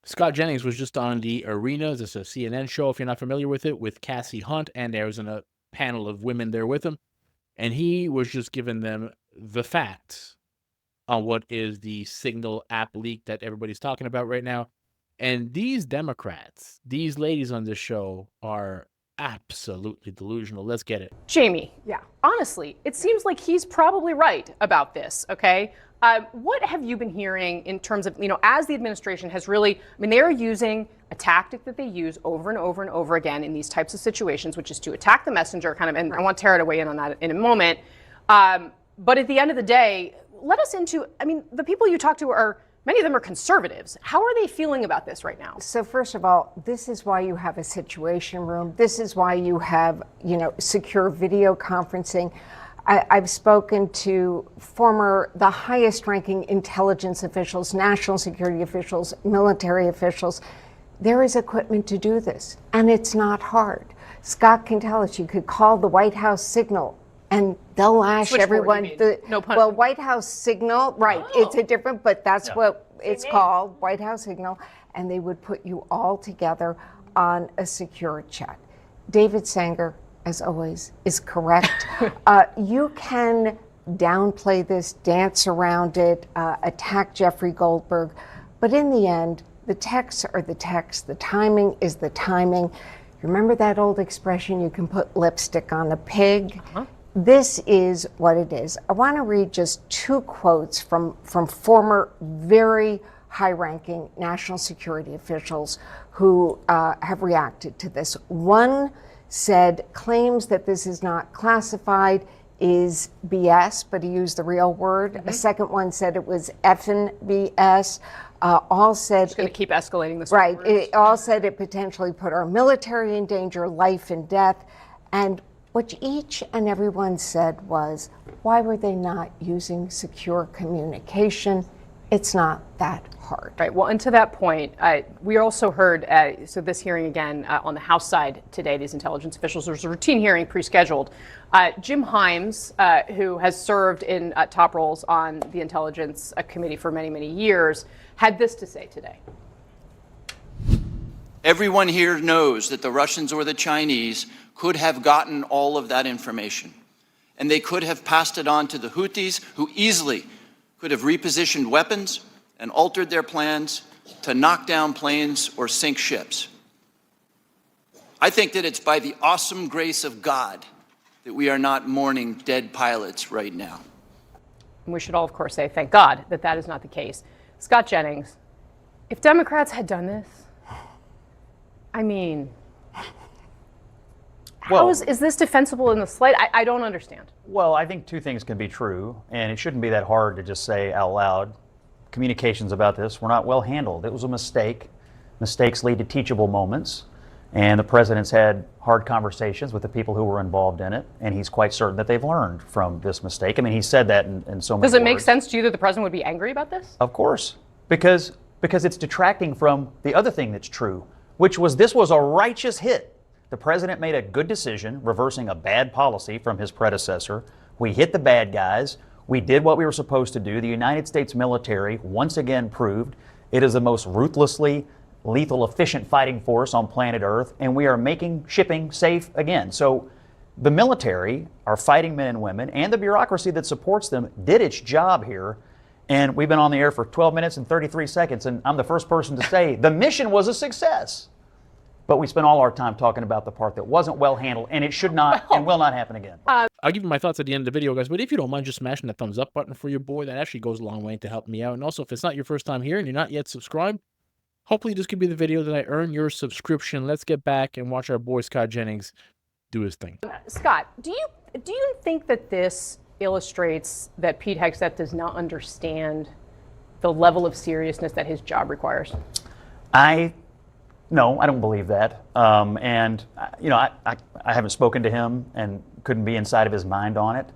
Scott Jennings was just on the Arena. This is a CNN show, if you're not familiar with it, with Cassie Hunt, and there was a panel of women there with him. And he was just giving them the facts on what is the Signal app leak that everybody's talking about right now. And these Democrats, these ladies on this show are absolutely delusional. Let's get it. Jamie, yeah, honestly, it seems like he's probably right about this, okay? What have you been hearing in terms of, as the administration has really, they are using a tactic that they use over and over and over again in these types of situations, which is to attack the messenger, and I want Tara to weigh in on that in a moment. But at the end of the day, let us into, the people you talk to are, many of them are conservatives. How are they feeling about this right now? So first of all, this is why you have a situation room. This is why you have, secure video conferencing. I've spoken to the highest ranking intelligence officials, national security officials, military officials. There is equipment to do this, and it's not hard. Scott can tell us, you could call the White House Signal and they'll lash everyone. No pun. Well, White House Signal, right, It's a different, but that's what it's called, White House Signal, and they would put you all together on a secure chat. David Sanger, as always, is correct. You can downplay this, dance around it, attack Jeffrey Goldberg, but in the end, the texts are the texts, the timing is the timing. Remember that old expression, you can put lipstick on a pig? This is what it is. I want to read just two quotes from former very high-ranking national security officials who have reacted to this. One said, claims that this is not classified is BS, but he used the real word. A second one said it was effing BS. All said it's going to keep escalating this. Right. It all said it potentially put our military in danger, life and death. And what each and everyone said was, why were they not using secure communication? It's not that hard. Right. Well, and to that point, we also heard, so this hearing again on the House side today, these intelligence officials, there was a routine hearing pre-scheduled. Jim Himes, who has served in top roles on the Intelligence Committee for many, many years, had this to say today. Everyone here knows that the Russians or the Chinese could have gotten all of that information, and they could have passed it on to the Houthis, who easily could have repositioned weapons and altered their plans to knock down planes or sink ships. I think that it's by the awesome grace of God that we are not mourning dead pilots right now. And we should all, of course, say thank God that that is not the case. Scott Jennings, if Democrats had done this, is this defensible in the slight? I don't understand. Well, I think two things can be true, and it shouldn't be that hard to just say out loud. Communications about this were not well handled. It was a mistake. Mistakes lead to teachable moments, and the president's had hard conversations with the people who were involved in it, and he's quite certain that they've learned from this mistake. He said that in so many words. Does it make sense to you that the president would be angry about this? Of course, because it's detracting from the other thing that's true, which was this was a righteous hit. The president made a good decision, reversing a bad policy from his predecessor. We hit the bad guys. We did what we were supposed to do. The United States military once again proved it is the most ruthlessly lethal, efficient fighting force on planet Earth, and we are making shipping safe again. So the military, our fighting men and women, and the bureaucracy that supports them did its job here. And we've been on the air for 12 minutes and 33 seconds, and I'm the first person to say the mission was a success. But we spent all our time talking about the part that wasn't well handled, and it should not and will not happen again. I'll give you my thoughts at the end of the video, guys, but if you don't mind just smashing that thumbs up button for your boy, that actually goes a long way to help me out. And also, if it's not your first time here and you're not yet subscribed, hopefully this could be the video that I earn your subscription. Let's get back and watch our boy Scott Jennings do his thing. Scott, do you think that this illustrates that Pete Hegseth does not understand the level of seriousness that his job requires? No, I don't believe that. I haven't spoken to him and couldn't be inside of his mind on it.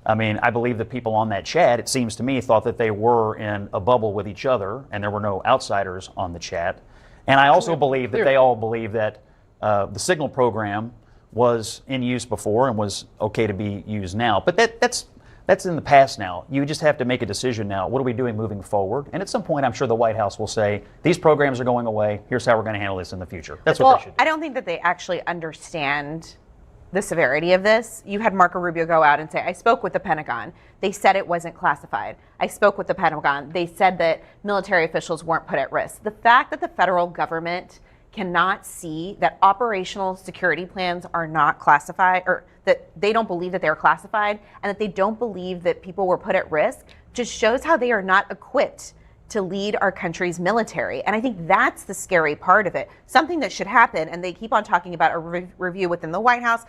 I believe the people on that chat, it seems to me, thought that they were in a bubble with each other and there were no outsiders on the chat. And I also believe that they all believe that the Signal program was in use before and was okay to be used now. But that's That's in the past now. You just have to make a decision now. What are we doing moving forward? And at some point, I'm sure the White House will say, these programs are going away. Here's how we're going to handle this in the future. That's what they should do. I don't think that they actually understand the severity of this. You had Marco Rubio go out and say, I spoke with the Pentagon. They said it wasn't classified. I spoke with the Pentagon. They said that military officials weren't put at risk. The fact that the federal government cannot see that operational security plans are not classified, or that they don't believe that they're classified, and that they don't believe that people were put at risk, just shows how they are not equipped to lead our country's military. And I think that's the scary part of it. Something that should happen, and they keep on talking about a review within the White House.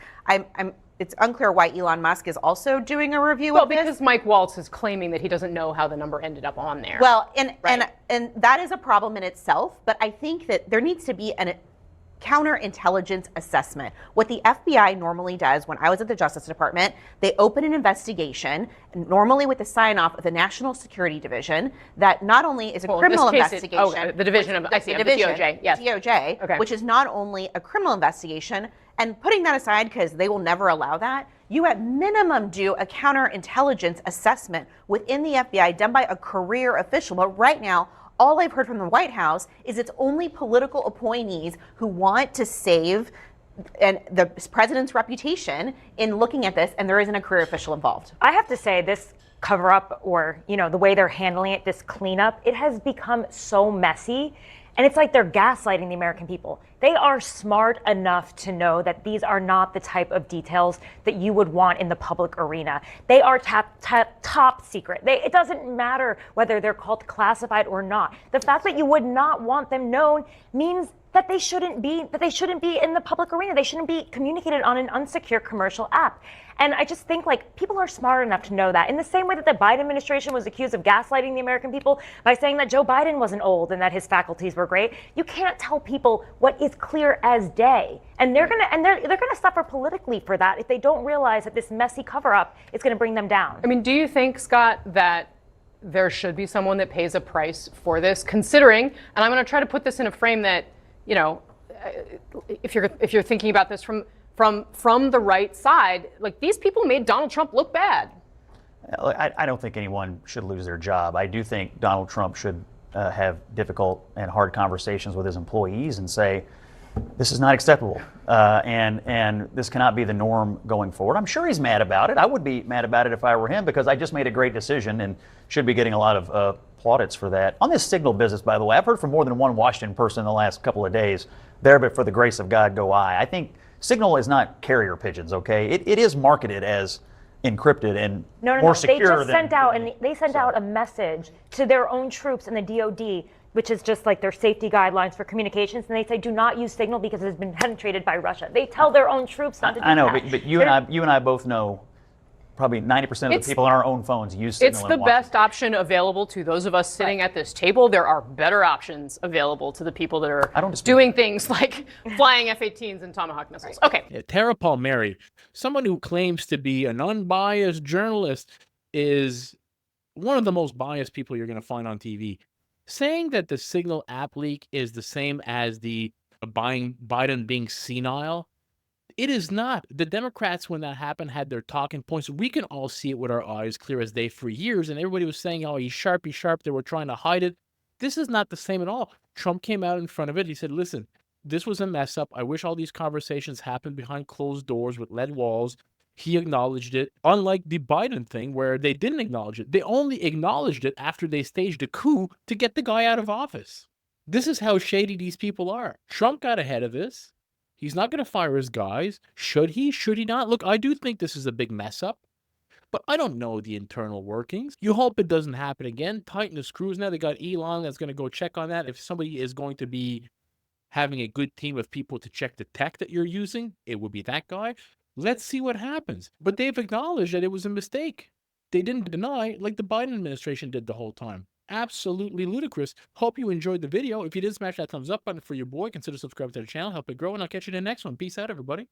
It's unclear why Elon Musk is also doing a review of this. Well, because Mike Waltz is claiming that he doesn't know how the number ended up on there. Well, and that is a problem in itself, but I think that there needs to be a counterintelligence assessment. What the FBI normally does, when I was at the Justice Department, they open an investigation, normally with the sign-off of the National Security Division, that not only is a criminal investigation. The division of, I see, the of the DOJ, yes. DOJ, Okay. which is not only a criminal investigation, and putting that aside because they will never allow that, you at minimum do a counterintelligence assessment within the FBI done by a career official. But right now, all I've heard from the White House is it's only political appointees who want to save the president's reputation in looking at this, and there isn't a career official involved. I have to say this cover up, or the way they're handling it, this cleanup, it has become so messy. And it's like they're gaslighting the American people. They are smart enough to know that these are not the type of details that you would want in the public arena. They are top secret. It doesn't matter whether they're called classified or not. The fact that you would not want them known means that they shouldn't be in the public arena. They shouldn't be communicated on an unsecure commercial app. And I just think people are smart enough to know that. In the same way that the Biden administration was accused of gaslighting the American people by saying that Joe Biden wasn't old and that his faculties were great, you can't tell people what is clear as day. And they're gonna suffer politically for that if they don't realize that this messy cover-up is gonna bring them down. I mean, do you think, Scott, that there should be someone that pays a price for this, considering, and I'm gonna try to put this in a frame that, if you're thinking about this from the right side, these people made Donald Trump look bad. I don't think anyone should lose their job. I do think Donald Trump should have difficult and hard conversations with his employees and say, this is not acceptable, and this cannot be the norm going forward. I'm sure he's mad about it. I would be mad about it if I were him, because I just made a great decision and should be getting a lot of plaudits for that. On this Signal business, by the way, I've heard from more than one Washington person in the last couple of days, there but for the grace of God go I. I think Signal is not carrier pigeons, okay? It is marketed as encrypted and more secure. They sent out a message to their own troops in the DOD, which is just like their safety guidelines for communications, and they say do not use Signal because it has been penetrated by Russia. They tell their own troops not to do that. I know, but you and I both know probably 90% of the people on our own phones use Signal. It's the best option available to those of us sitting at this table. There are better options available to the people that are doing things like flying F-18s and Tomahawk missiles. Okay. Yeah, Tara Palmieri, someone who claims to be an unbiased journalist, is one of the most biased people you're going to find on TV. Saying that the Signal app leak is the same as the Biden being senile, it is not. The Democrats, when that happened, had their talking points. We can all see it with our eyes clear as day for years, and everybody was saying, oh, he's sharp, he's sharp. They were trying to hide it. This is not the same at all. Trump came out in front of it. He said, listen, this was a mess up. I wish all these conversations happened behind closed doors with lead walls. He acknowledged it, unlike the Biden thing where they didn't acknowledge it. They only acknowledged it after they staged a coup to get the guy out of office. This is how shady these people are. Trump got ahead of this. He's not going to fire his guys. Should he? Should he not? Look, I do think this is a big mess up, but I don't know the internal workings. You hope it doesn't happen again. Tighten the screws now. They got Elon that's going to go check on that. If somebody is going to be having a good team of people to check the tech that you're using, it would be that guy. Let's see what happens. But they've acknowledged that it was a mistake. They didn't deny like the Biden administration did the whole time. Absolutely ludicrous. Hope you enjoyed the video. If you did, smash that thumbs up button for your boy. Consider subscribing to the channel. Help it grow, and I'll catch you in the next one. Peace out, everybody.